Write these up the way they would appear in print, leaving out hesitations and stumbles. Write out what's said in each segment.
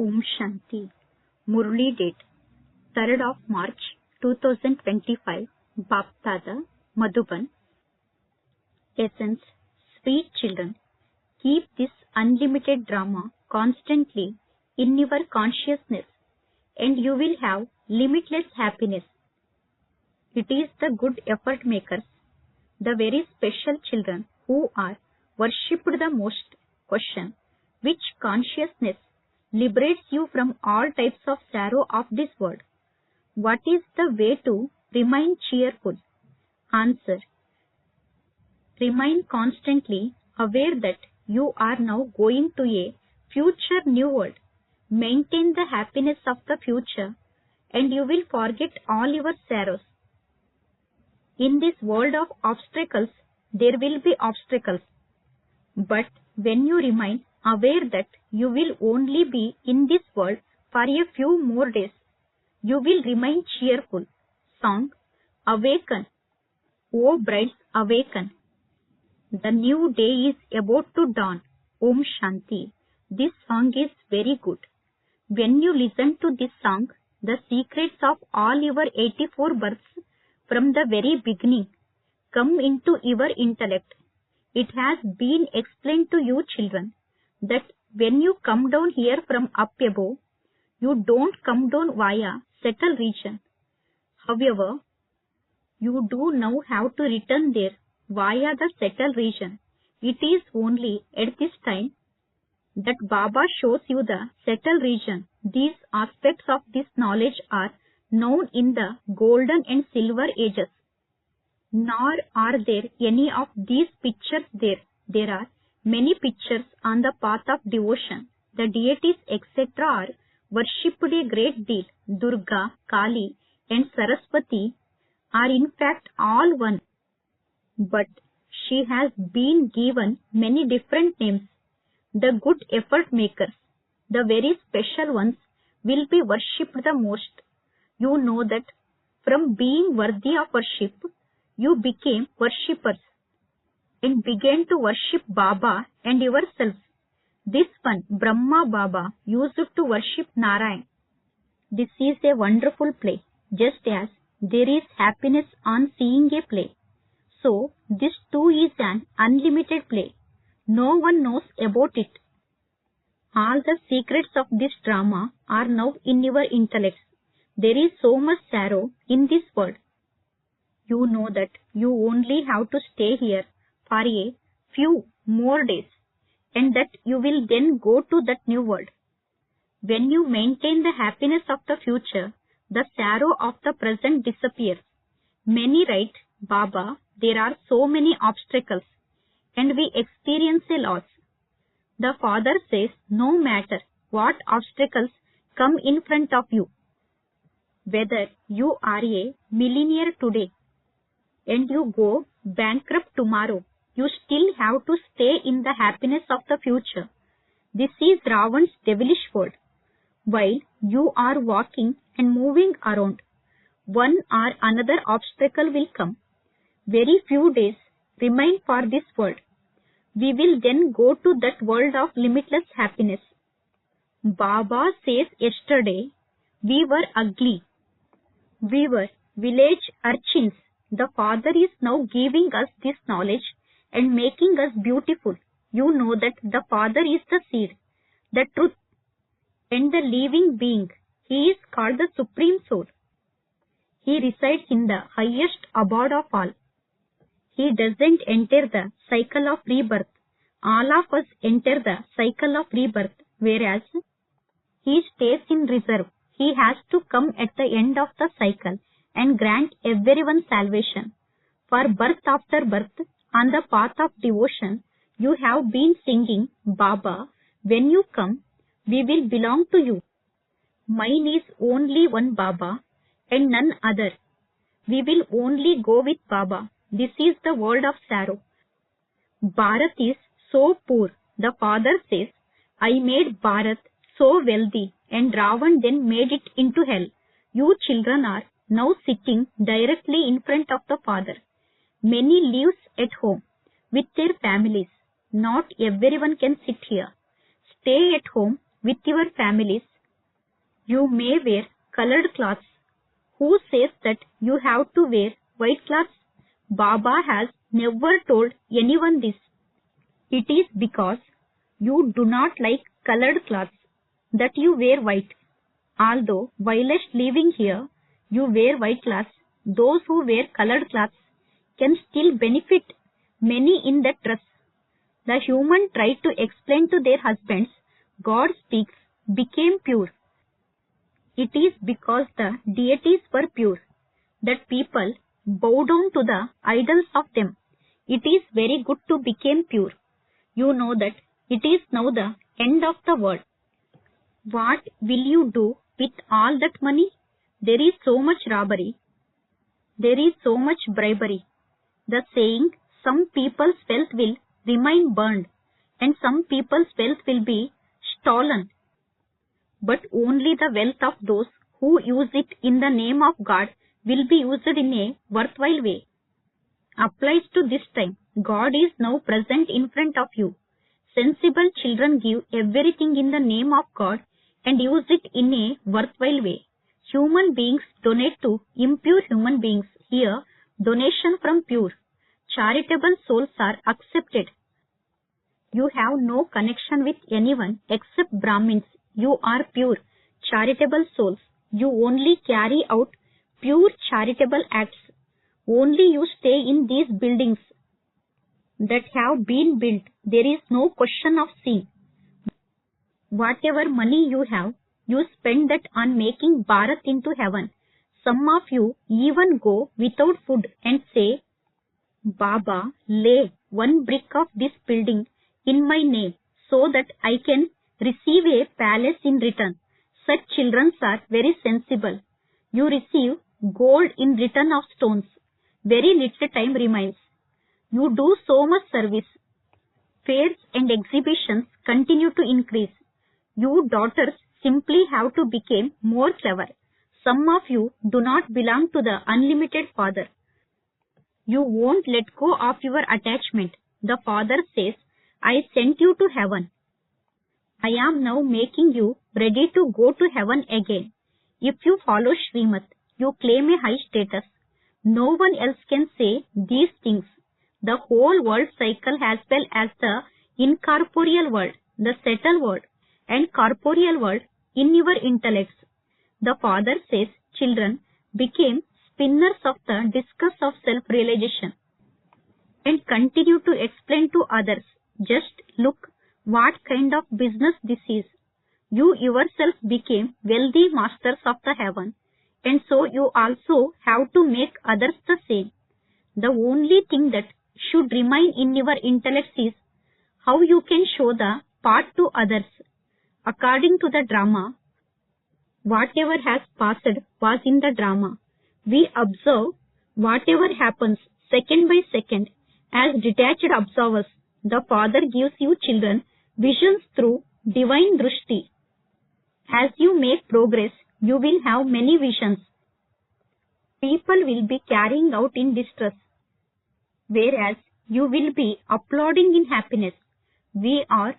Om Shanti. Murli date 3rd of March 2025. Baptada, Madhuban. Essence. Sweet children, keep this unlimited drama constantly in your consciousness and you will have limitless happiness. It is the good effort makers, the very special children who are worshipped the most. Question. Which consciousness liberates you from all types of sorrow of this world? What is the way to remain cheerful? Answer. Remain constantly aware that you are now going to a future new world. Maintain the happiness of the future and you will forget all your sorrows. In this world of obstacles, there will be obstacles. But when you remain aware that you will only be in this world for a few more days, you will remain cheerful. Song. Awaken. O brides, awaken. The new day is about to dawn. Om Shanti. This song is very good. When you listen to this song, the secrets of all your 84 births from the very beginning come into your intellect. It has been explained to you children that when you come down here from up above, you don't come down via subtle region. However, you do now have to return there via the subtle region. It is only at this time that Baba shows you the subtle region. These aspects of this knowledge are known in the golden and silver ages. Nor are there any of these pictures there. There are many pictures on the path of devotion. The deities etc. are worshipped a great deal. Durga, Kali and Saraswati are in fact all one. But she has been given many different names. The good effort makers, the very special ones, will be worshipped the most. You know that from being worthy of worship, you became worshippers and began to worship Baba and yourselves. This one, Brahma Baba, used to worship Narayan. This is a wonderful play, just as there is happiness on seeing a play. So, this too is an unlimited play. No one knows about it. All the secrets of this drama are now in your intellects. There is so much sorrow in this world. You know that you only have to stay here for a few more days and that you will then go to that new world. When you maintain the happiness of the future, the sorrow of the present disappears. Many write, Baba, there are so many obstacles and we experience a loss. The Father says, no matter what obstacles come in front of you, whether you are a millionaire today and you go bankrupt tomorrow, you still have to stay in the happiness of the future. This is Ravan's devilish world. While you are walking and moving around, one or another obstacle will come. Very few days remain for this world. We will then go to that world of limitless happiness. Baba says yesterday, we were ugly. We were village urchins. The Father is now giving us this knowledge and making us beautiful. You know that the Father is the seed, the truth, and the living being. He is called the Supreme Soul. He resides in the highest abode of all. He doesn't enter the cycle of rebirth. All of us enter the cycle of rebirth, whereas he stays in reserve. He has to come at the end of the cycle and grant everyone salvation. For birth after birth, on the path of devotion, you have been singing, Baba, when you come, we will belong to you. Mine is only one Baba and none other. We will only go with Baba. This is the world of sorrow. Bharat is so poor. The Father says, I made Bharat so wealthy and Ravan then made it into hell. You children are now sitting directly in front of the Father. Many lives at home with their families. Not everyone can sit here. Stay at home with your families. You may wear colored clothes. Who says that you have to wear white clothes? Baba has never told anyone this. It is because you do not like colored clothes that you wear white. Although whilst living here, you wear white clothes, those who wear colored clothes can still benefit many in that dress. The human tried to explain to their husbands, God speaks, became pure. It is because the deities were pure that people bow down to the idols of them. It is very good to become pure. You know that it is now the end of the world. What will you do with all that money? There is so much robbery. There is so much bribery. The saying, some people's wealth will remain burned and some people's wealth will be stolen. But only the wealth of those who use it in the name of God will be used in a worthwhile way. Applies to this time. God is now present in front of you. Sensible children give everything in the name of God and use it in a worthwhile way. Human beings donate to impure human beings. Here, donation from pure. Charitable souls are accepted. You have no connection with anyone except Brahmins. You are pure, charitable souls. You only carry out pure charitable acts. Only you stay in these buildings that have been built. There is no question of sin. Whatever money you have, you spend that on making Bharat into heaven. Some of you even go without food and say, Baba, lay one brick of this building in my name so that I can receive a palace in return. Such children are very sensible. You receive gold in return of stones. Very little time remains. You do so much service. Fairs and exhibitions continue to increase. You daughters simply have to become more clever. Some of you do not belong to the unlimited Father. You won't let go of your attachment. The Father says, I sent you to heaven. I am now making you ready to go to heaven again. If you follow Srimad, you claim a high status. No one else can say these things. The whole world cycle as well as the incorporeal world, the subtle world, and corporeal world in your intellects. The Father says, children became spinners of the discus of self-realization and continue to explain to others. Just look what kind of business this is. You yourself became wealthy masters of the heaven, and so you also have to make others the same. The only thing that should remain in your intellects is how you can show the part to others. According to the drama, whatever has passed was in the drama. We observe whatever happens second by second as detached observers. The Father gives you children visions through divine drushti. As you make progress, you will have many visions. People will be carrying out in distress, whereas you will be applauding in happiness. We are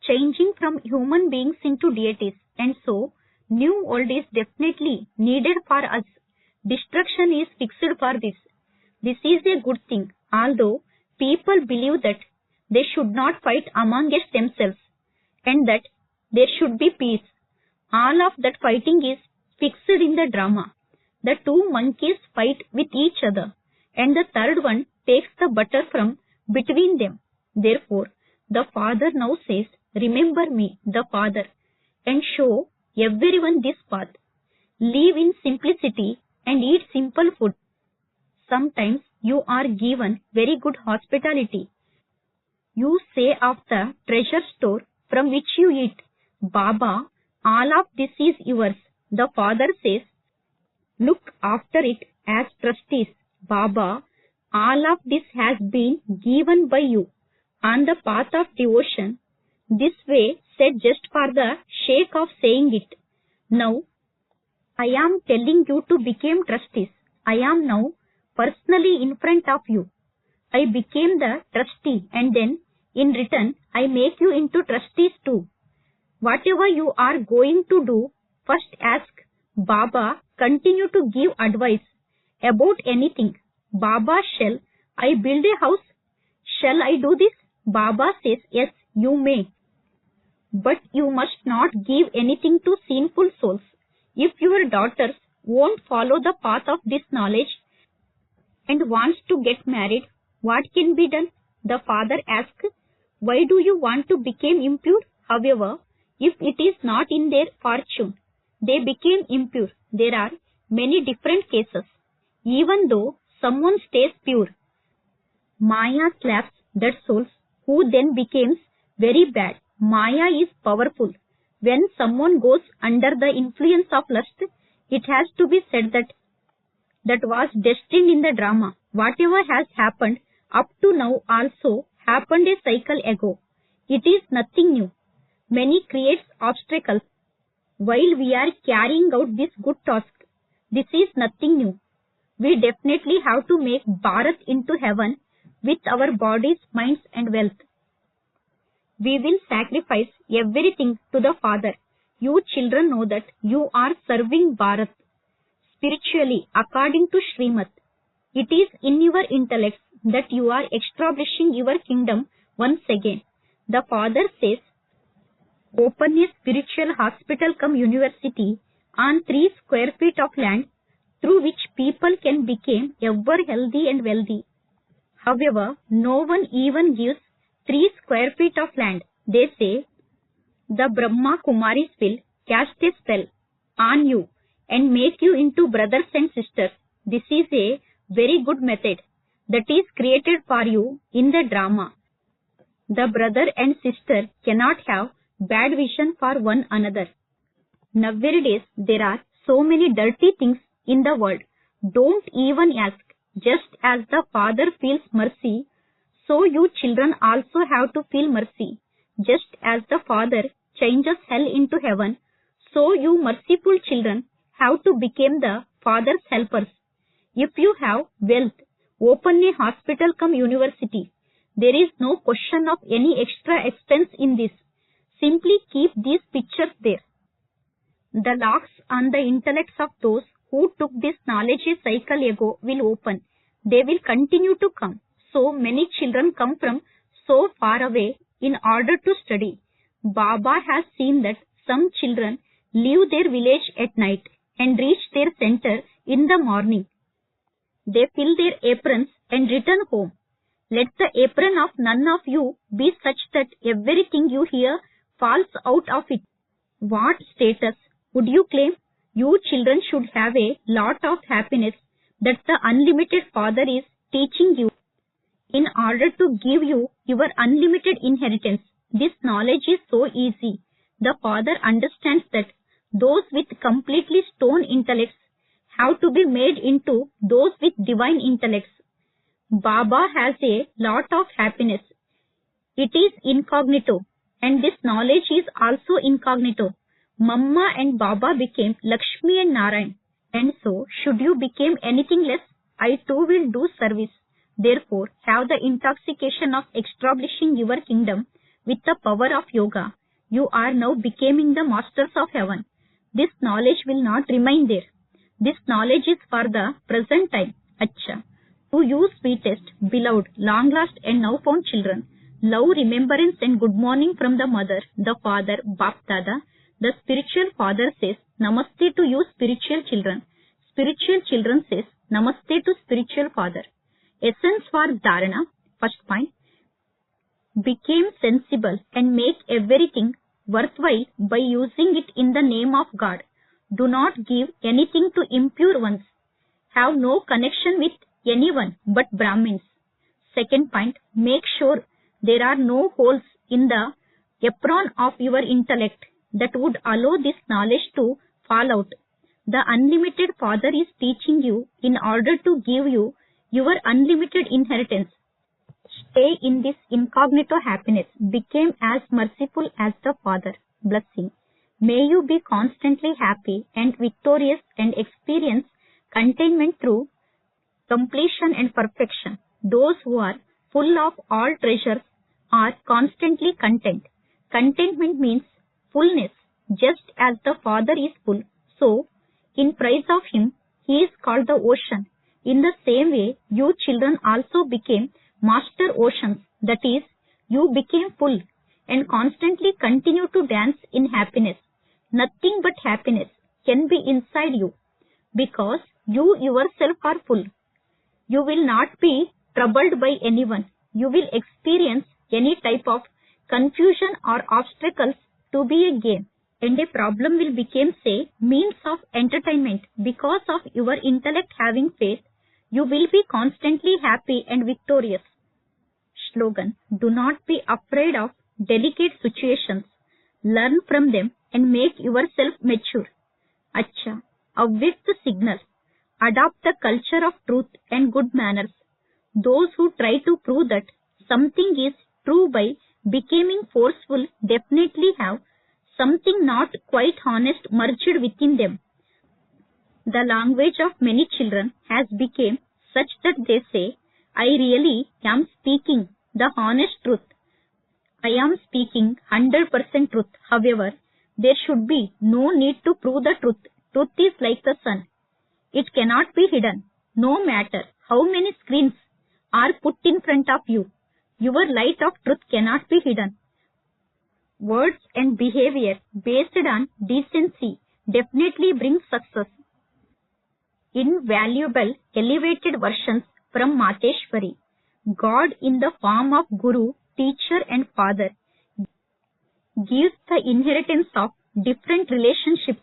changing from human beings into deities, and so new world is definitely needed for us. Destruction is fixed for this. This is a good thing, although people believe that they should not fight amongst themselves and that there should be peace. All of that fighting is fixed in the drama. The two monkeys fight with each other, and the third one takes the butter from between them. Therefore, the Father now says, remember me, the Father, and show everyone this path. Live in simplicity and eat simple food. Sometimes you are given very good hospitality. You say of the treasure store from which you eat, Baba, all of this is yours. The Father says, look after it as trustees. Baba, all of this has been given by you on the path of devotion. This way said just for the sake of saying it. Now, I am telling you to become trustees. I am now personally in front of you. I became the trustee, and then in return I make you into trustees too. Whatever you are going to do, first ask Baba, continue to give advice about anything. Baba, shall I build a house? Shall I do this? Baba says, yes, you may. But you must not give anything to sinful souls. If your daughters won't follow the path of this knowledge and wants to get married, what can be done? The father asked, why do you want to become impure? However, if it is not in their fortune, they became impure. There are many different cases. Even though someone stays pure, Maya slaps that soul who then becomes very bad. Maya is powerful. When someone goes under the influence of lust, it has to be said that was destined in the drama. Whatever has happened up to now also happened a cycle ago. It is nothing new. Many creates obstacles while we are carrying out this good task. This is nothing new. We definitely have to make Bharat into heaven with our bodies, minds and wealth. We will sacrifice everything to the Father. You children know that you are serving Bharat spiritually according to Srimad. It is in your intellect that you are establishing your kingdom once again. The Father says, open a spiritual hospital cum university on 3 square feet of land through which people can become ever healthy and wealthy. However, no one even gives 3 square feet of land. They say, the Brahma Kumaris will cast a spell on you and make you into brothers and sisters. This is a very good method that is created for you in the drama. The brother and sister cannot have bad vision for one another. Nowadays, there are so many dirty things in the world. Don't even ask. Just as the Father feels mercy, so you children also have to feel mercy. Just as the Father changes hell into heaven, so you merciful children have to become the Father's helpers. If you have wealth, open a hospital cum university. There is no question of any extra expense in this. Simply keep these pictures there. The locks on the intellects of those who took this knowledge a cycle ago will open. They will continue to come. So many children come from so far away in order to study. Baba has seen that some children leave their village at night and reach their center in the morning. They fill their aprons and return home. Let the apron of none of you be such that everything you hear falls out of it. What status would you claim? You children should have a lot of happiness that the unlimited Father is teaching you in order to give you your unlimited inheritance. This knowledge is so easy. The Father understands that those with completely stone intellects have to be made into those with divine intellects. Baba has a lot of happiness. It is incognito, and this knowledge is also incognito. Mamma and Baba became Lakshmi and Narayan, and so should you become anything less, I too will do service. Therefore, have the intoxication of establishing your kingdom with the power of yoga. You are now becoming the masters of heaven. This knowledge will not remain there. This knowledge is for the present time. Acha. To you sweetest, beloved, long lost and now found children, love, remembrance and good morning from the mother, the father, Bap Dada. The spiritual father says, Namaste to you spiritual children. Spiritual children says, Namaste to spiritual father. Essence for Dharana. First point. Became sensible and make everything worthwhile by using it in the name of God. Do not give anything to impure ones. Have no connection with anyone but Brahmins. Second point. Make sure there are no holes in the apron of your intellect that would allow this knowledge to fall out. The unlimited Father is teaching you in order to give you your unlimited inheritance. Stay in this incognito happiness. Become as merciful as the Father. Blessing. May you be constantly happy and victorious and experience contentment through completion and perfection. Those who are full of all treasures are constantly content. Contentment means fullness, just as the Father is full. So, in praise of Him, He is called the ocean. In the same way, you children also became master oceans. That is, you became full and constantly continue to dance in happiness. Nothing but happiness can be inside you because you yourself are full. You will not be troubled by anyone. You will experience any type of confusion or obstacles to be a game, and a problem will become, say, means of entertainment. Because of your intellect having faith, you will be constantly happy and victorious. Slogan: do not be afraid of delicate situations. Learn from them and make yourself mature. Acha. Await the signal. Adopt the culture of truth and good manners. Those who try to prove that something is true by becoming forceful definitely have something not quite honest merged within them. The language of many children has become such that they say, I really am speaking the honest truth. I am speaking 100% truth. However, there should be no need to prove the truth. Truth is like the sun. It cannot be hidden. No matter how many screens are put in front of you, your light of truth cannot be hidden. Words and behavior based on decency definitely bring success. Invaluable elevated versions from Mateshwari. God in the form of Guru, teacher and father gives the inheritance of different relationships.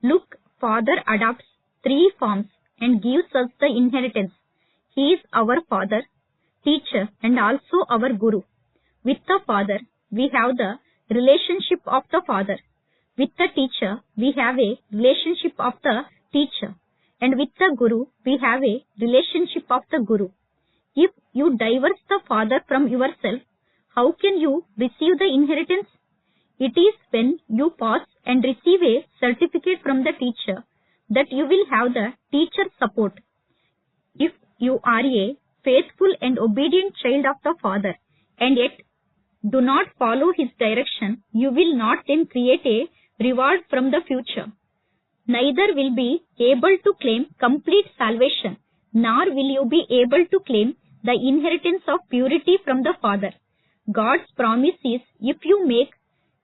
Look, Father adopts 3 forms and gives us the inheritance. He is our Father, teacher and also our Guru. With the Father, we have the relationship of the Father. With the teacher, we have a relationship of the teacher. And with the Guru, we have a relationship of the Guru. If you divorce the Father from yourself, how can you receive the inheritance? It is when you pass and receive a certificate from the teacher that you will have the teacher's support. If you are a faithful and obedient child of the Father and yet do not follow His direction, you will not then create a reward from the future. Neither will be able to claim complete salvation, nor will you be able to claim the inheritance of purity from the Father. God's promise is, if you make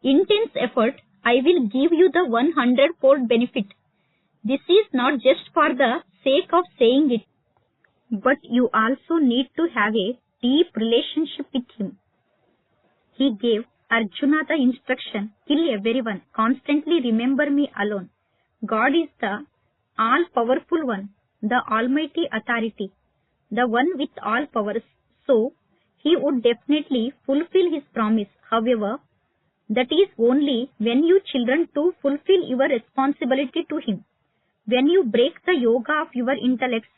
intense effort, I will give you the 100-fold benefit. This is not just for the sake of saying it, but you also need to have a deep relationship with Him. He gave Arjuna the instruction, kill everyone, constantly remember me alone. God is the all-powerful one, the almighty authority, the one with all powers. So, He would definitely fulfill His promise. However, that is only when you children too fulfill your responsibility to Him. When you break the yoga of your intellects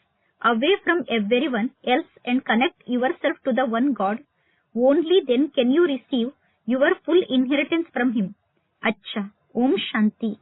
away from everyone else and connect yourself to the one God, only then can you receive your full inheritance from Him. Acha. Om Shanti.